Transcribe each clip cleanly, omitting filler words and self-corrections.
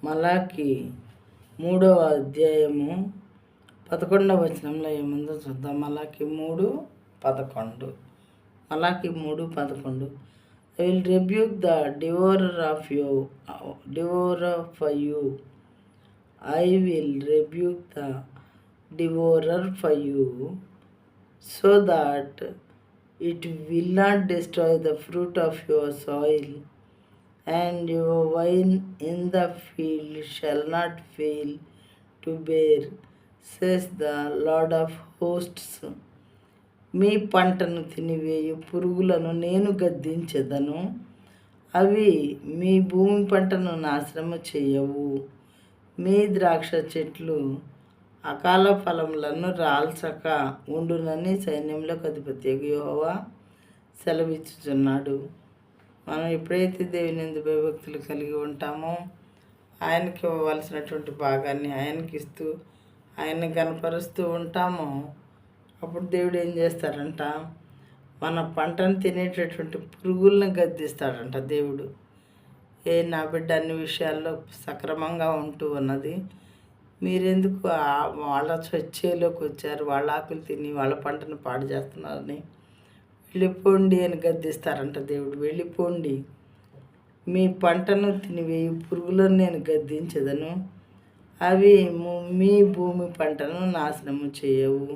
మలాకి 3వ అధ్యాయము 11వ వచనంలో ఏముందో చూద్దాం. మలాకి 3:11. మలాకి 3:11. I will rebuke the devourer for you. I will rebuke the devourer for you, so that it will not destroy the fruit of your soil, and your wine in the field shall not fail to bear, says the Lord of hosts. మీ పంటను తినివేయు పురుగులను నేను గద్దించెదను, అవి మీ భూమి పంటను నాశనము చేయవు. మీ ద్రాక్ష చెట్లు అకాల ఫలములను రాల్చక ఉండునని సైన్యములకు అధిపతియగు యెహోవా సెలవిచ్చుచున్నాడు. మనం ఎప్పుడైతే దేవుని యందు భయభక్తులు కలిగి ఉంటామో, ఆయనకి ఇవ్వవలసినటువంటి భాగాన్ని ఆయనకి ఇస్తూ ఆయన్ని కనపరుస్తూ ఉంటామో, అప్పుడు దేవుడు ఏం చేస్తాడంట, మన పంటను తినేటటువంటి పురుగులను గద్దిస్తాడంట దేవుడు. నా బిడ్డ అన్ని విషయాల్లో సక్రమంగా ఉంటూ ఉన్నది, మీరెందుకు వాళ్ళ చేలోకి వచ్చారు, వాళ్ళ ఆకులు తిని వాళ్ళ పంటను పాడు చేస్తున్నారని వెళ్ళిపోండి అని గద్దిస్తారంట దేవుడు. వెళ్ళిపోండి, మీ పంటను తినివేయి పురుగులను నేను గద్దించదను, అవి మీ భూమి పంటను నాశనము చేయవు.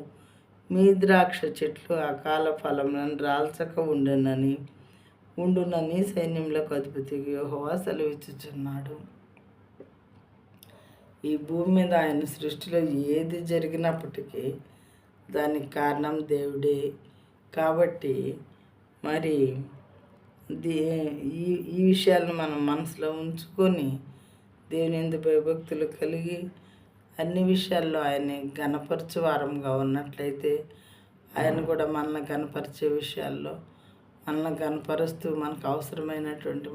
మీ ద్రాక్ష చెట్లు అకాల ఫలములను రాల్చక ఉండునని సైన్యములకు అధిపతి యెహోవా సెలవిచ్చుచున్నాడు. ఈ భూమి మీద ఆయన సృష్టిలో ఏది జరిగినప్పటికీ దానికి కారణం దేవుడే. కాబట్టి మరి ఈ విషయాలను మనం మనసులో ఉంచుకొని దేవుని యందు భయభక్తులు కలిగి అన్ని విషయాల్లో ఆయన్ని ఘనపరచు వారంగా ఉన్నట్లయితే, ఆయన కూడా మనల్ని ఘనపరిచే విషయాల్లో మనల్ని ఘనపరుస్తూ మనకు అవసరమైనటువంటి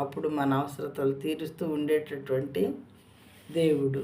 అప్పుడు మన అవసరతలు తీరుస్తూ ఉండేటటువంటి దేవుడు.